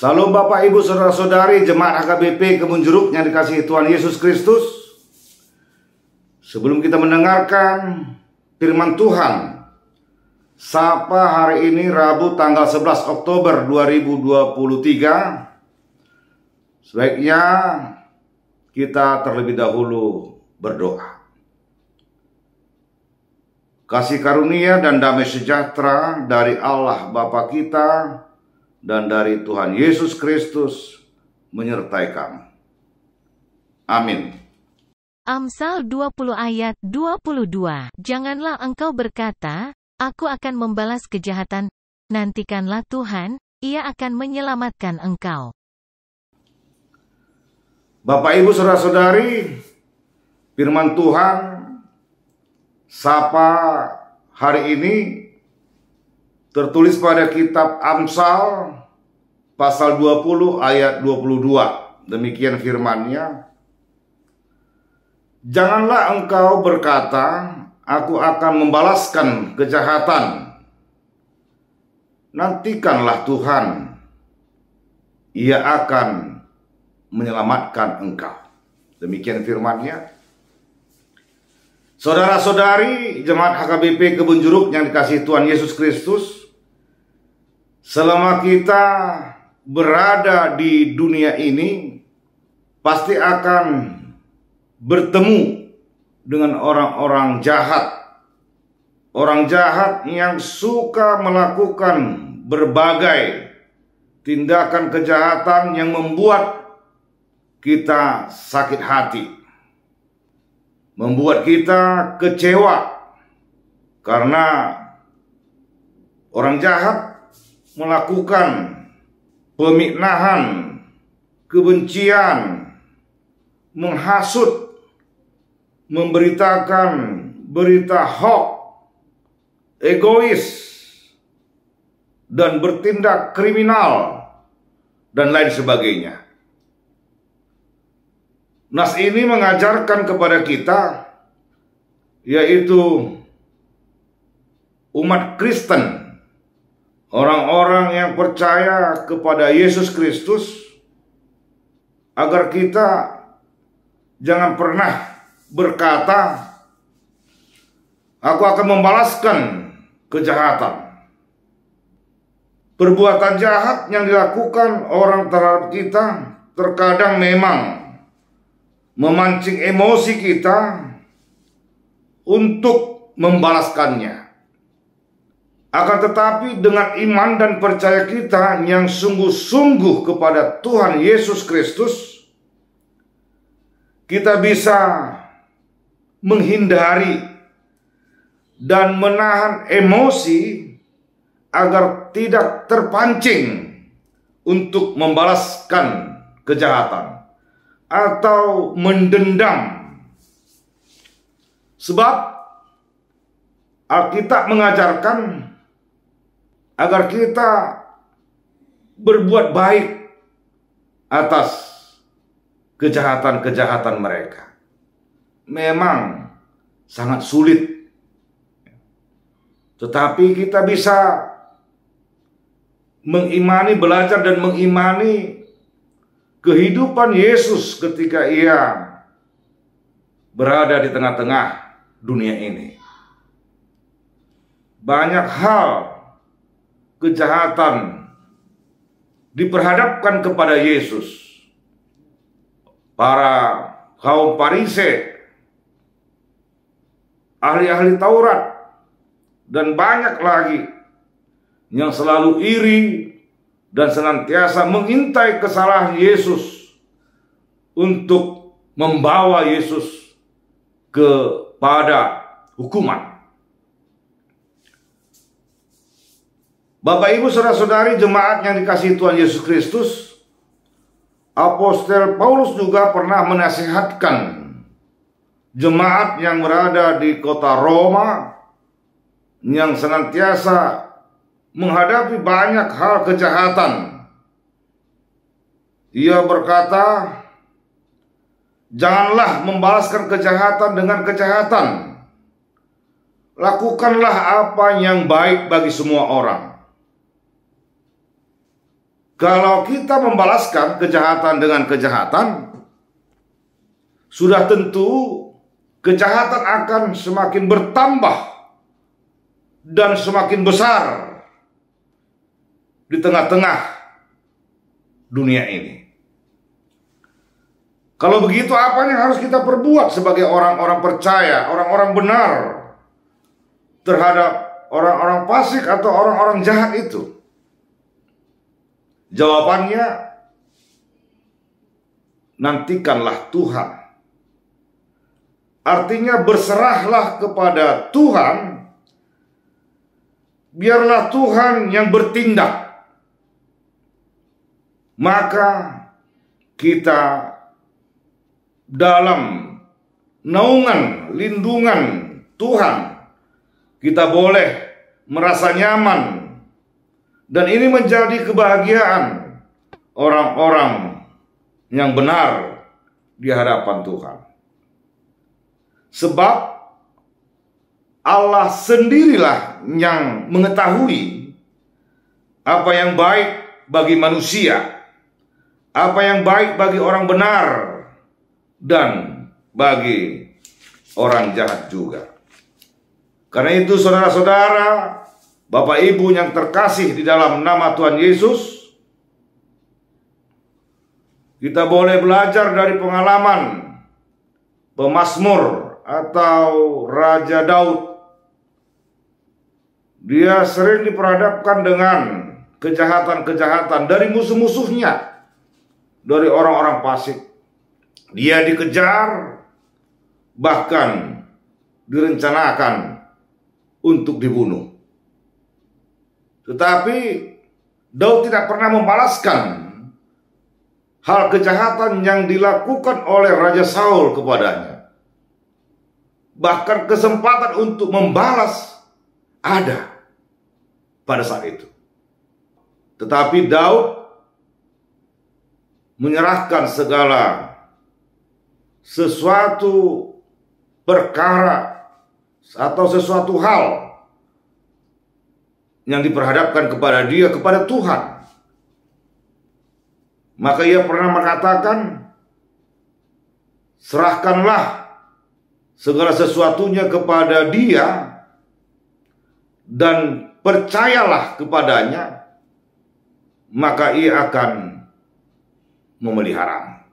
Salam Bapak Ibu Saudara-saudari Jemaat HKBP Kebun Jeruk yang dikasihi Tuhan Yesus Kristus. Sebelum kita mendengarkan firman Tuhan, Sapa hari ini Rabu tanggal 11 Oktober 2023, sebaiknya kita terlebih dahulu berdoa. Kasih karunia dan damai sejahtera dari Allah Bapa kita dan dari Tuhan Yesus Kristus menyertai kamu. Amin. Amsal 20 ayat 22. Janganlah engkau berkata, aku akan membalas kejahatan. Nantikanlah Tuhan, Ia akan menyelamatkan engkau. Bapak Ibu Saudara-saudari, firman Tuhan Sapa hari ini tertulis pada kitab Amsal pasal 20 ayat 22. Demikian firman-Nya. Janganlah engkau berkata, aku akan membalaskan kejahatan. Nantikanlah Tuhan, Ia akan menyelamatkan engkau. Demikian firman-Nya. Saudara-saudari Jemaat HKBP Kebun Jeruk yang dikasihi Tuhan Yesus Kristus, selama kita berada di dunia ini, pasti akan bertemu dengan orang-orang jahat. Orang jahat yang suka melakukan berbagai tindakan kejahatan yang membuat kita sakit hati, membuat kita kecewa, karena orang jahat melakukan pemiknahan, kebencian, menghasut, memberitakan berita hoax, egois, dan bertindak kriminal, dan lain sebagainya. Nas ini mengajarkan kepada kita, yaitu umat Kristen, orang-orang yang percaya kepada Yesus Kristus, agar kita jangan pernah berkata, aku akan membalaskan kejahatan. Perbuatan jahat yang dilakukan orang terhadap kita terkadang memang memancing emosi kita untuk membalaskannya. Akan tetapi dengan iman dan percaya kita yang sungguh-sungguh kepada Tuhan Yesus Kristus, kita bisa menghindari dan menahan emosi agar tidak terpancing untuk membalaskan kejahatan atau mendendam. Sebab Alkitab mengajarkan agar kita berbuat baik atas kejahatan-kejahatan mereka. Memang sangat sulit, tetapi kita bisa mengimani, belajar dan mengimani kehidupan Yesus ketika Ia berada di tengah-tengah dunia ini. Banyak hal kejahatan diperhadapkan kepada Yesus. Para kaum Farisi, ahli-ahli Taurat, dan banyak lagi yang selalu iri dan senantiasa mengintai kesalahan Yesus untuk membawa Yesus kepada hukuman. Bapak Ibu Saudara-saudari Jemaat yang dikasihi Tuhan Yesus Kristus, Apostel Paulus juga pernah menasihatkan jemaat yang berada di kota Roma yang senantiasa menghadapi banyak hal kejahatan. Ia berkata, janganlah membalaskan kejahatan dengan kejahatan. Lakukanlah apa yang baik bagi semua orang. Kalau kita membalaskan kejahatan dengan kejahatan, sudah tentu kejahatan akan semakin bertambah dan semakin besar di tengah-tengah dunia ini. Kalau begitu, apa yang harus kita perbuat sebagai orang-orang percaya, orang-orang benar terhadap orang-orang fasik atau orang-orang jahat itu? Jawabannya, nantikanlah Tuhan. Artinya berserahlah kepada Tuhan, biarlah Tuhan yang bertindak. Maka kita dalam naungan, lindungan Tuhan, kita boleh merasa nyaman. Dan ini menjadi kebahagiaan orang-orang yang benar di hadapan Tuhan. Sebab Allah sendirilah yang mengetahui apa yang baik bagi manusia, apa yang baik bagi orang benar, dan bagi orang jahat juga. Karena itu saudara-saudara, Bapak Ibu yang terkasih di dalam nama Tuhan Yesus, kita boleh belajar dari pengalaman pemazmur atau Raja Daud. Dia sering diperhadapkan dengan kejahatan-kejahatan dari musuh-musuhnya, dari orang-orang fasik. Dia dikejar, bahkan direncanakan untuk dibunuh. Tetapi Daud tidak pernah membalaskan hal kejahatan yang dilakukan oleh Raja Saul kepadanya. Bahkan kesempatan untuk membalas ada pada saat itu. Tetapi Daud menyerahkan segala sesuatu perkara atau sesuatu hal yang diperhadapkan kepada dia, kepada Tuhan. Maka ia pernah mengatakan, serahkanlah segala sesuatunya kepada dia dan percayalah kepadanya, maka ia akan memeliharamu.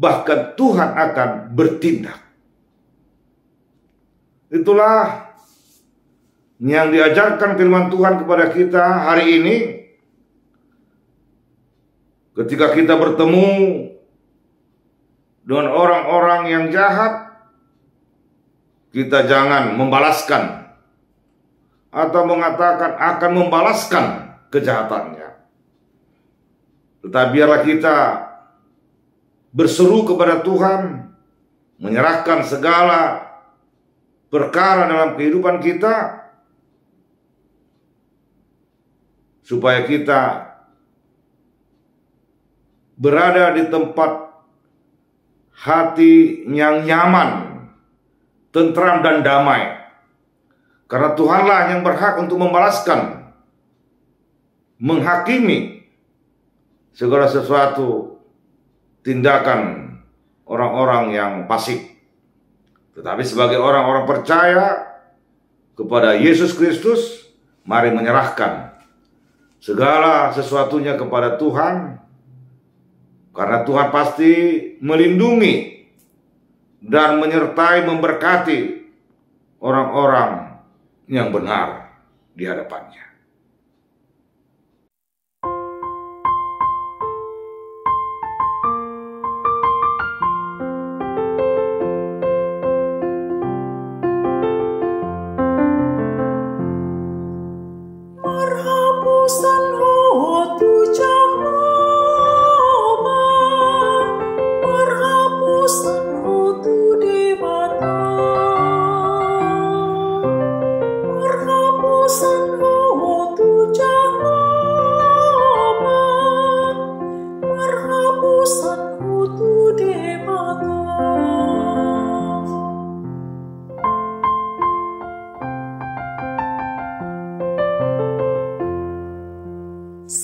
Bahkan Tuhan akan bertindak. Itulah yang diajarkan firman Tuhan kepada kita hari ini. Ketika kita bertemu dengan orang-orang yang jahat, kita jangan membalaskan atau mengatakan akan membalaskan kejahatannya. Tetapi biarlah kita berseru kepada Tuhan, menyerahkan segala perkara dalam kehidupan kita, supaya kita berada di tempat hati yang nyaman, tentram dan damai. Karena Tuhanlah yang berhak untuk membalaskan, menghakimi segala sesuatu tindakan orang-orang yang fasik. Tetapi sebagai orang-orang percaya kepada Yesus Kristus, mari menyerahkan segala sesuatunya kepada Tuhan, karena Tuhan pasti melindungi dan menyertai, memberkati orang-orang yang benar di hadapannya. San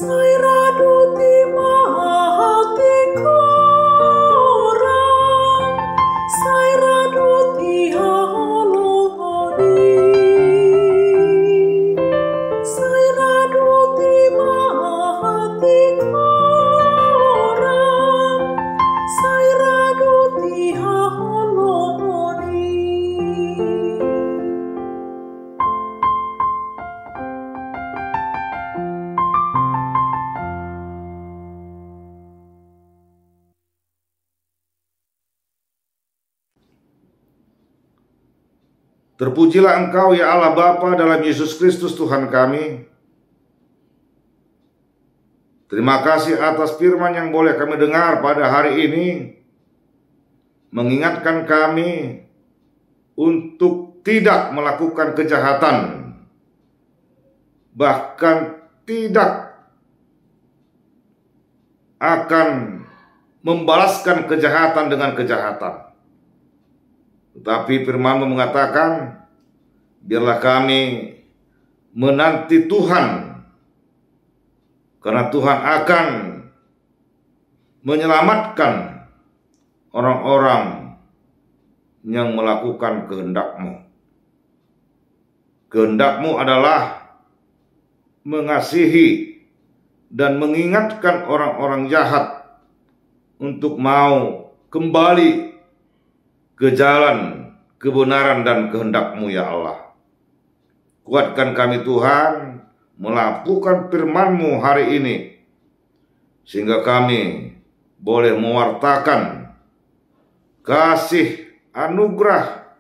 Sairaduti mahati korang, sairaduti halohoni, sairaduti mahati korang, sairaduti halohoni. Terpujilah Engkau ya Allah Bapa dalam Yesus Kristus Tuhan kami. Terima kasih atas firman yang boleh kami dengar pada hari ini, mengingatkan kami untuk tidak melakukan kejahatan, bahkan tidak akan membalaskan kejahatan dengan kejahatan. Tetapi firman-Mu mengatakan, biarlah kami menanti Tuhan, karena Tuhan akan menyelamatkan orang-orang yang melakukan kehendak-Mu. Kehendak-Mu adalah mengasihi dan mengingatkan orang-orang jahat untuk mau kembali ke jalan kebenaran dan kehendak-Mu ya Allah. Kuatkan kami Tuhan melakukan firman-Mu hari ini, sehingga kami boleh mewartakan kasih anugerah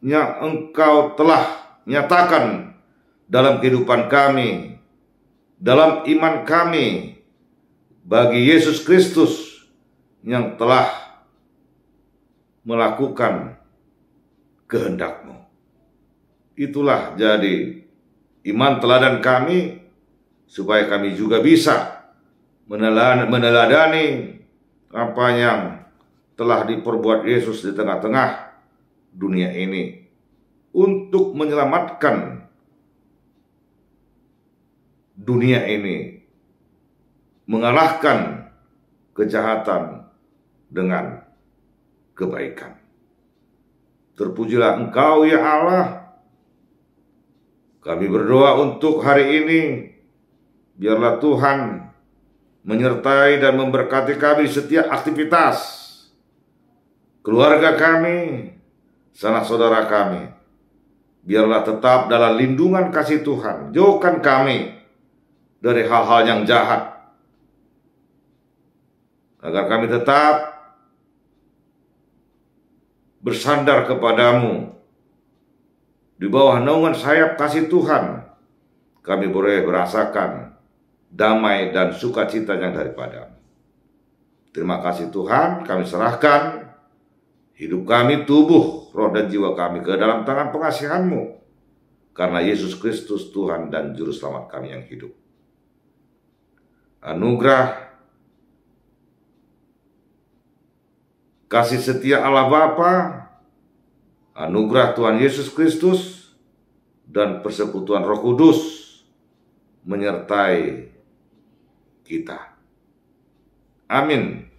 yang Engkau telah nyatakan dalam kehidupan kami, dalam iman kami, bagi Yesus Kristus yang telah melakukan kehendak-Mu. Itulah jadi iman teladan kami, supaya kami juga bisa meneladani apa yang telah diperbuat Yesus di tengah-tengah dunia ini untuk menyelamatkan dunia ini, mengalahkan kejahatan dengan kebaikan. Terpujilah Engkau ya Allah. Kami berdoa untuk hari ini, biarlah Tuhan menyertai dan memberkati kami setiap aktivitas, keluarga kami, sanak saudara kami. Biarlah tetap dalam lindungan kasih Tuhan. Jauhkan kami dari hal-hal yang jahat, agar kami tetap bersandar kepadamu. Di bawah naungan sayap kasih Tuhan, kami boleh merasakan damai dan sukacita yang daripada-Mu. Terima kasih Tuhan, kami serahkan hidup kami, tubuh, roh dan jiwa kami ke dalam tangan pengasihan-Mu, karena Yesus Kristus Tuhan dan Juru Selamat kami yang hidup. Anugerah kasih setia Allah Bapa, anugerah Tuhan Yesus Kristus, dan persekutuan Roh Kudus menyertai kita. Amin.